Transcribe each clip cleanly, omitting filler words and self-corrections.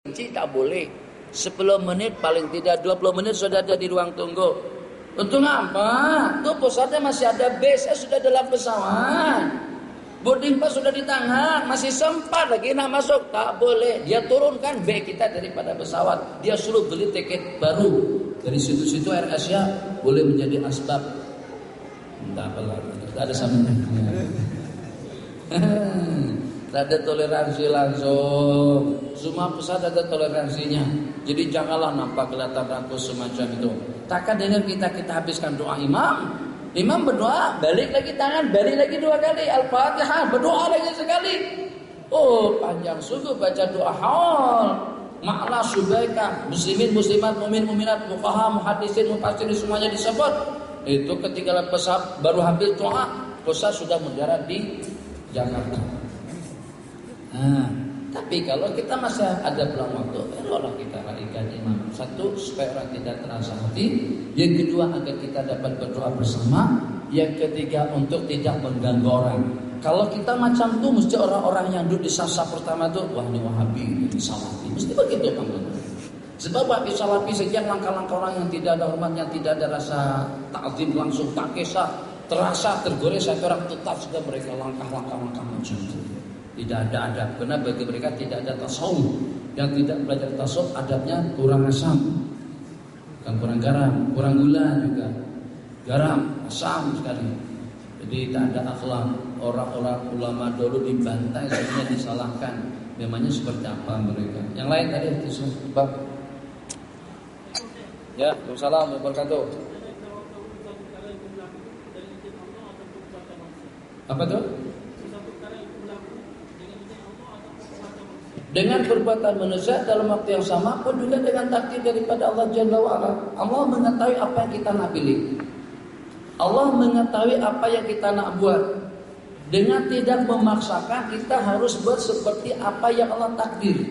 Kunci tak boleh. 10 menit paling tidak 20 menit sudah ada di ruang tunggu. Untuk apa? Tuh pusatnya masih ada base, sudah dalam pesawat. Boarding pass sudah di tangan, masih sempat lagi nak masuk. Tak boleh. Dia turunkan B kita daripada pesawat. Dia suruh beli tiket baru. Dari situ-situ Air Asia boleh menjadi asbab. Entah apalah. Tak ada sambungannya. Tak ada toleransi langsung. Semua pusat ada toleransinya. Jadi janganlah nampak kelihatan rakus semacam itu. Takkan dengan kita habiskan doa imam. Imam berdoa, balik lagi tangan, balik lagi 2 kali. Al-Fatihah, berdoa lagi sekali. Oh, panjang sungguh baca doa haul. Makna subaika, muslimin, muslimat, mumin, muminat, fuqaha, muhaddisin, mufassirin semuanya disebut. Itu ketika pesawat baru habis doa, pesawat sudah mendarat di Jakarta. Nah, tapi kalau kita masih ada peluang waktu, barulah kita raihkan imam. Satu, supaya orang tidak terasa hati. Yang kedua, agar kita dapat berdoa bersama. Yang ketiga, untuk tidak mengganggu orang. Kalau kita macam itu, mesti orang-orang yang duduk di saf pertama itu, wah ini Wahabi, ini Salafi. Mesti begitu, Bang. Sebab Wahabi Salafi sekian langkah-langkah orang yang tidak ada hormat, yang tidak ada rasa ta'zim langsung, tak kisah, terasa tergores, sampai orang tetap sudah mereka langkah-langkah macam itu. Tidak ada adab, karena bagi mereka tidak ada tasawuf. Yang tidak belajar tasawuf, adabnya kurang asam, bukan kurang garam, kurang gula juga, garam, asam sekali. Jadi tak ada akhlak. Orang-orang ulama dulu dibantai, sebenarnya disalahkan. Memangnya seperti apa mereka? Yang lain tadi itu sebab. Ya, Waalaikumsalam warahmatullahi wabarakatuh. Apa tuh? Dengan perbuatan manusia dalam waktu yang sama pun juga dengan takdir daripada Allah Jalla wa'ala. Allah mengetahui apa yang kita nak pilih. Allah mengetahui apa yang kita nak buat. Dengan tidak memaksakan, kita harus buat seperti apa yang Allah takdir.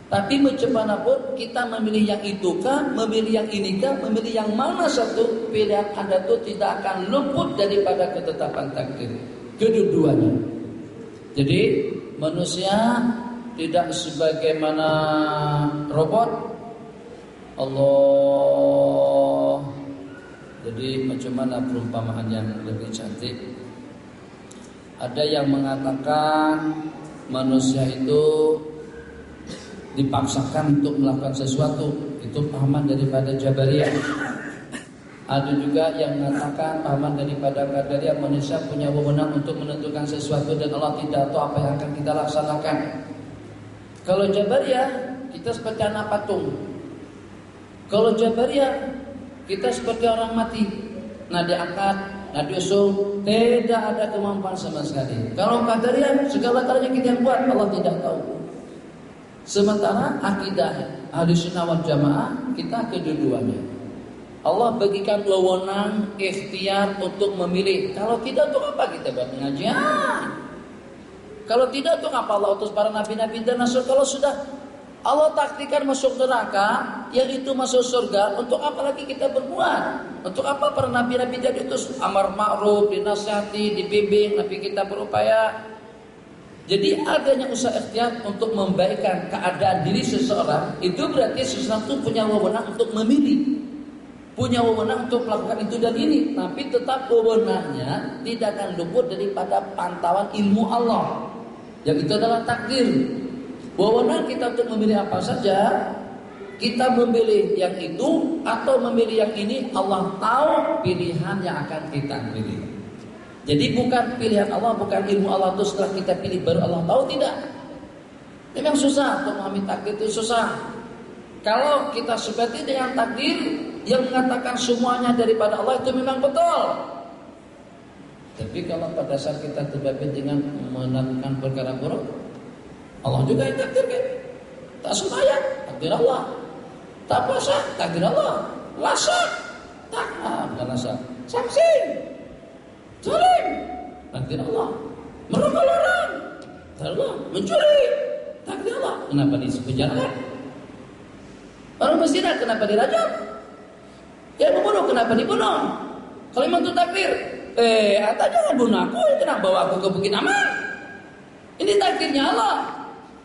Tapi macam mana pun kita memilih yang itu kah, memilih yang ini kah, memilih yang mana satu, pilihan Anda itu tidak akan luput daripada ketetapan takdir. Kedua-duanya. Jadi manusia tidak sebagaimana robot. Allah. Jadi macam mana perumpamaan yang lebih cantik? Ada yang mengatakan manusia itu dipaksakan untuk melakukan sesuatu. Itu pahaman daripada Jabariyah. Ada juga yang mengatakan pahaman daripada Qadariyah, manusia punya wewenang untuk menentukan sesuatu dan Allah tidak tahu apa yang akan kita laksanakan. Kalau Jabariyah, kita seperti anak patung. Kalau Jabariyah, kita seperti orang mati. Nah diangkat, nah diusung, tidak ada kemampuan sama sekali. Kalau Qadariyah, segala-galanya kita yang buat, Allah tidak tahu. Sementara akidah Ahlussunnah wal Jamaah, kita kedua-duanya. Allah bagikan wewenang, ikhtiar untuk memilih. Kalau tidak, untuk apa kita buat pengajian? Kalau tidak, untuk apa Allah utus para nabi-nabi dan rasul? Kalau sudah Allah takdirkan masuk neraka, yang itu masuk surga, untuk apa lagi kita berbuat? Untuk apa para nabi-nabi jadi utus? Amar ma'ruf, dinasihati, dibimbing, tapi kita berupaya. Jadi adanya usaha ikhtiar untuk membaikkan keadaan diri seseorang, itu berarti seseorang itu punya wewenang untuk memilih, punya wewenang untuk melakukan itu dan ini. Tapi tetap wewenangnya tidak akan luput daripada pantauan ilmu Allah, yang itu adalah takdir. Wewenang kita untuk memilih apa saja, kita memilih yang itu atau memilih yang ini, Allah tahu pilihan yang akan kita pilih. Jadi bukan pilihan Allah, bukan ilmu Allah itu setelah kita pilih baru Allah tahu, tidak. Memang susah untuk memahami takdir, itu susah. Kalau kita sebati dengan takdir yang mengatakan semuanya daripada Allah, itu memang betul. Tapi kalau pada saat kita terbabi dengan melakukan perkara buruk, Allah juga yang takdirkan. Tak sembahyang, takdir Allah. Tak puasa, takdir Allah. Lasak, bukan lasak, samsing, zalim, takdir Allah. Merokok orang, takdir Allah. Mencuri, takdir Allah. Kenapa dipenjarakan? Orang berzina kenapa dirajam? Yang membunuh kenapa dibunuh? Kalau memang itu takdir, anda jangan bunuh aku, kenapa bawa aku ke Bukit Aman? Ini takdirnya Allah.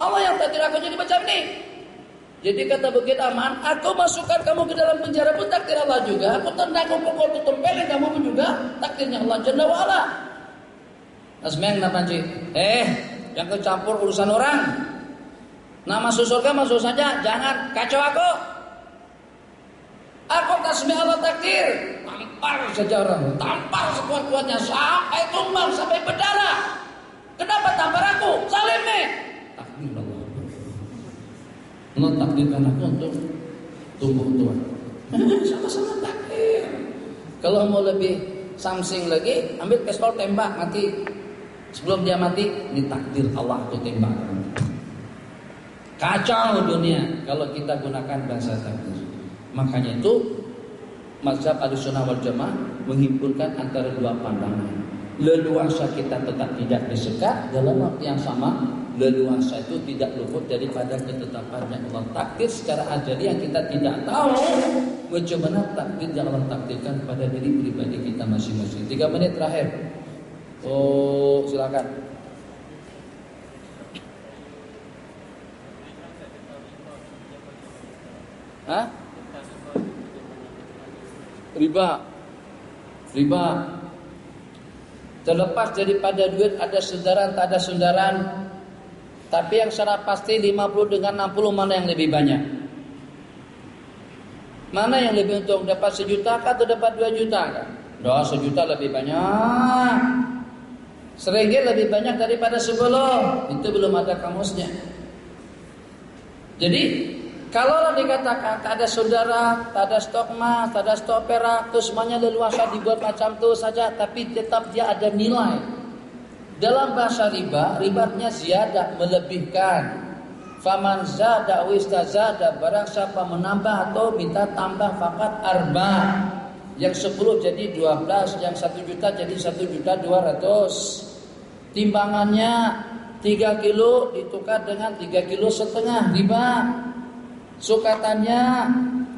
Allah yang takdir aku jadi macam ini. Jadi kata Bukit Aman, aku masukkan kamu ke dalam penjara pun takdir Allah juga. Aku tendang, aku pukul, aku tempelin kamu pun juga takdirnya Allah Jalla wa'ala. Asmeng napa Ci? Yang kecampur urusan orang. Nah masuk surga masuk saja, jangan kacau aku. Aku tasmi Allah takdir. Tampar saja orang, tampar sekuat-kuatnya sampai tumbang, sampai berdarah. Kenapa tampar aku? Zalim nih. Takdir Allah. Allah takdirkan aku untuk tumbuh tua. Sama-sama takdir. Kalau mau lebih samsing lagi, ambil pistol tembak mati. Sebelum dia mati, ini takdir Allah tuh tembak. Kacau dunia kalau kita gunakan bahasa takdir. Makanya itu mazhab Ahlussunnah wal Jamaah menghimpunkan antara dua pandangan. Leluasa kita tetap tidak disekat, dalam waktu yang sama leluasa itu tidak luput daripada ketetapannya Allah. Takdir secara ajali yang kita tidak tahu bagaimana takdir yang Allah takdirkan pada diri pribadi kita masing-masing. 3 menit terakhir. Oh, silakan. Hah? Riba. Terlepas daripada duit ada sundaran tak ada sundaran, tapi yang secara pasti 50 dengan 60 mana yang lebih banyak? Mana yang lebih untung? Dapat 1 juta kah atau dapat 2 juta kah? 1 juta lebih banyak. RM1 lebih banyak daripada 10. Itu belum ada kamusnya. Jadi kalau dikatakan tak ada saudara, tak ada stok emas, tak ada stok perak, itu semuanya leluasa dibuat macam itu saja, tapi tetap dia ada nilai. Dalam bahasa riba, ribanya ziyadah, melebihkan. Faman zada wistazada, barang siapa menambah atau minta tambah fakat arba. Yang 10 jadi 12, yang 1 juta jadi 1.200.000. Timbangannya 3 kilo ditukar dengan 3,5 kilo riba. Sukatannya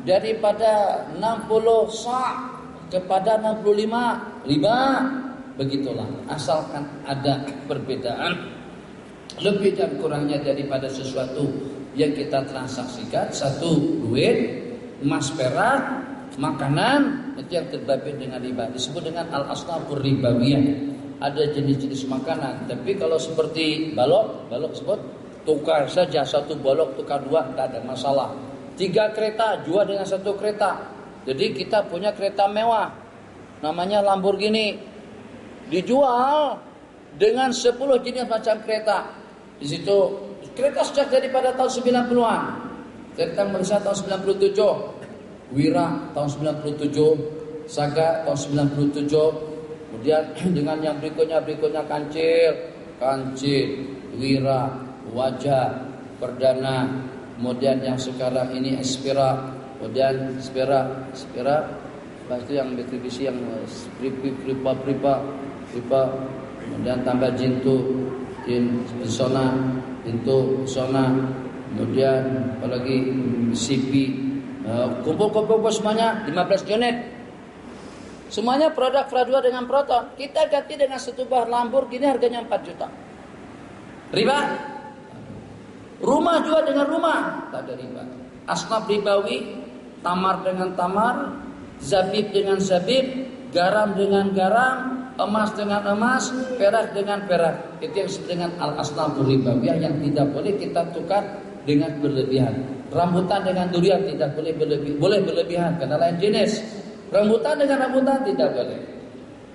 daripada 60 sa' kepada 65 riba. Begitulah, asalkan ada perbedaan lebih dan kurangnya daripada sesuatu yang kita transaksikan. Satu, duit, emas perak, makanan, itu yang terbabit dengan riba. Disebut dengan al-asnafur ribawiyah. Ada jenis-jenis makanan, tapi kalau seperti balok sebut tukar saja, 1 balok tukar 2, tidak ada masalah. 3 kereta jual dengan 1 kereta. Jadi kita punya kereta mewah namanya Lamborghini, dijual dengan 10 jenis macam kereta. Di situ kereta sejak daripada tahun 90-an. Kereta Malaysia tahun 97, Wira tahun 97, Saga tahun 97. Kemudian dengan yang berikutnya Kancil, Wira, Wajah, Perdana, kemudian yang sekarang ini Espera, kemudian Spera, lepas itu yang Mitsubishi yang Pripa, kemudian tambah Jinto, Sona, kemudian apalagi CP, kumpul semuanya 15 unit. Semuanya produk Fradua dengan Proton. Kita ganti dengan 1 buah Lamborghini harganya 4 juta. Riba? Rumah jual dengan rumah, tak ada riba. Asnaf ribawi, tamar dengan tamar, zabib dengan zabib, garam dengan garam, emas dengan emas, perak dengan perak. Itu yang disebut dengan al-asnaf ribawiyah yang tidak boleh kita tukar dengan berlebihan. Rambutan dengan durian tidak boleh berlebihan karena lain jenis. Rambutan dengan rambutan tidak boleh.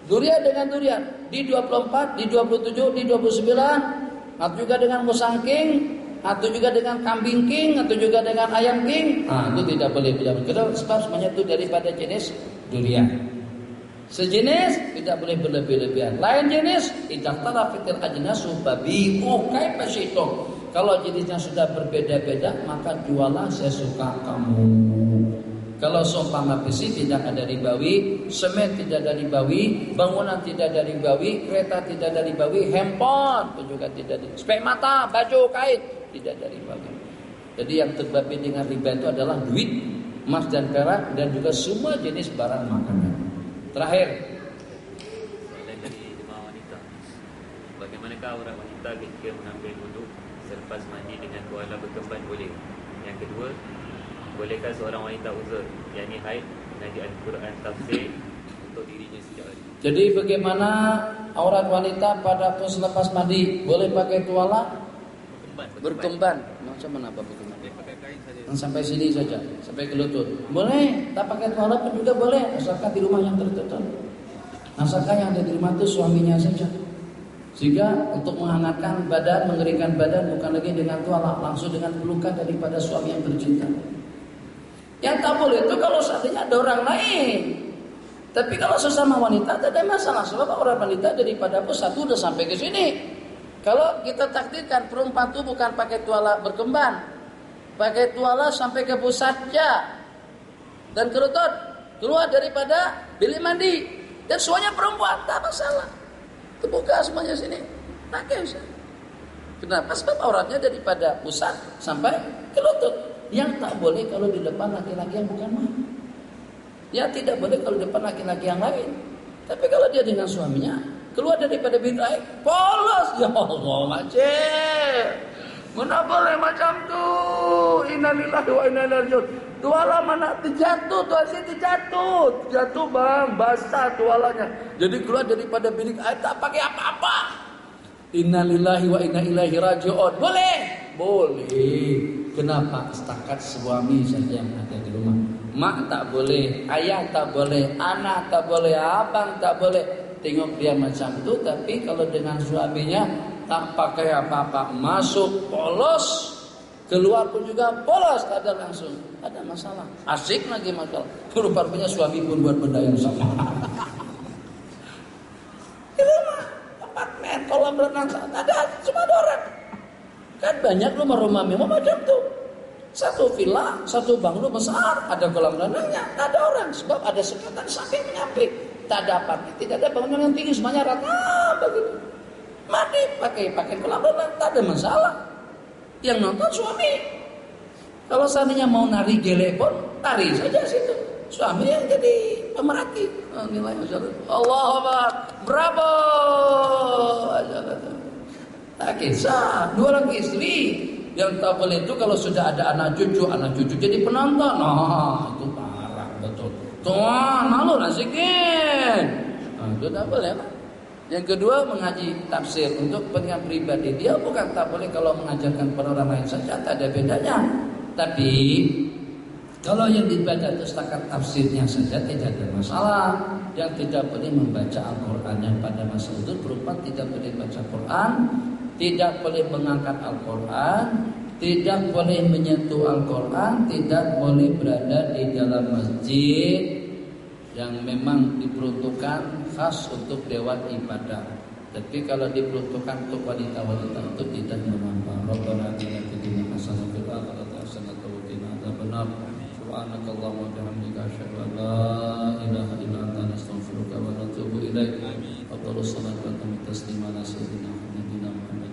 Durian dengan durian di 24, di 27, di 29, atau juga dengan musangking, atau juga dengan kambing king, atau juga dengan ayam king. Itu tidak boleh. Karena sebab semuanya itu daripada jenis durian. Sejenis tidak boleh berlebih-lebihan. Lain jenis idza tarafatil ajnasu babi'u kaifa syi'tum. Kalau jenisnya sudah berbeda-beda maka jualah sesuka kamu. Kalau seumpama besi tidak ada ribawi, semen tidak ada ribawi, bangunan tidak ada ribawi, kereta tidak ada ribawi, handphone pun juga tidak ada. Spek mata, baju, kain tidak ada ribawi. Jadi yang terbabit dengan riba itu adalah duit, emas dan perak dan juga semua jenis barang makanan. Terakhir, dari jemaah wanita, bagaimanakah orang wanita ketika mengambil wudhu selepas mandi dengan kuala berkemban boleh? Yang kedua, bolehkah seorang wanita uzur, yakni haid, mengaji Al-Quran tafsir untuk dirinya sejak hari? Jadi bagaimana aurat wanita pada selepas mandi? Boleh pakai tuala? Berkemban. Macam mana apa berkemban? Pakai kain saja. Sampai sini saja, sampai ke lutut. Boleh, tak pakai tuala pun juga boleh, asalkan di rumah yang tertutup. Asalkan yang ada di rumah itu suaminya saja. Sehingga untuk menghangatkan badan, mengeringkan badan bukan lagi dengan tuala, langsung dengan pelukan daripada suami yang tercinta. Yang tak boleh itu kalau seandainya ada orang lain. Tapi kalau sesama wanita tidak ada masalah, sebab orang wanita daripada pusat udah sampai ke sini. Kalau kita takdirkan perempuan itu bukan pakai tuala berkembang, pakai tuala sampai ke pusatnya dan ke lutut, keluar daripada bilik mandi, dan semuanya perempuan, tak masalah. Terbuka semuanya sini, pakai usah. Kenapa? Sebab auratnya daripada pusat sampai ke lutut. Yang tak boleh kalau di depan laki-laki yang bukan mahram. Ya tidak boleh kalau di depan laki-laki yang lain. Tapi kalau dia dengan suaminya, keluar daripada bilik air, polos. Ya Allah, macam mana boleh macam tu? Innalillahi wa inna ilaihi raji'un. Tuala mana terjatuh, tuala sini terjatuh bang, basah tualanya. Jadi keluar daripada bilik air tak pakai apa-apa. Innalillahi wa inna ilaihi raji'un. Boleh? Boleh. Kenapa? Setakat suami saja yang ada di rumah. Mak tak boleh, ayah tak boleh, anak tak boleh, abang tak boleh. Tengok dia macam tu, tapi kalau dengan suaminya tak pakai apa-apa, masuk polos, keluar pun juga polos, tak ada langsung, ada masalah. Asik lagi masalah. Rupanya suami pun buat benda yang sama. Di rumah, apartemen, kolam renang, ada cuma ada orang. Kan banyak rumah-rumah memang macam tu. Satu villa, satu banglo besar, ada kolam renangnya, tak ada orang. Sebab ada sekatan samping menyamping. Tak ada apartemen, tidak ada bangunan yang tinggi, semuanya rata begitu. Mandi pakai kolam renang, tak ada masalah. Yang nonton suami. Kalau seandainya mau nari gele pun, tari saja situ. Suami yang jadi pemerhati. Nilai Allah Akbar, bravo. Tak kisah, dua orang istri. Yang tak boleh itu kalau sudah ada anak cucu jadi penonton. Nah, itu parah betul. Tuan, malu nasikin. Itu tak boleh lah. Yang kedua, mengaji tafsir untuk kepentingan pribadi. Dia bukan tak boleh kalau mengajarkan kepada orang lain saja, tak ada bedanya. Tapi kalau yang dibaca itu setakat tafsirnya saja tidak ada masalah. Yang tidak boleh membaca Al-Quran yang pada masa itu berupa tidak boleh baca Quran, tidak boleh mengangkat Al-Quran, tidak boleh menyentuh Al-Quran, tidak boleh berada di dalam masjid yang memang diperuntukkan khas untuk dewan ibadah. Tapi kalau diperuntukkan untuk wanita-wanita itu tidak mengapa. Rabbana atina fid dunya hasanah wa fil akhirati hasanah wa qina adzabannar. Subhanakallahumma wa bihamdika asyhadu an la ilaha illa anta astaghfiruka wa atubu ilaik. Amin. Afdhalus salatu wa taslimu ala sayyidina Muhammad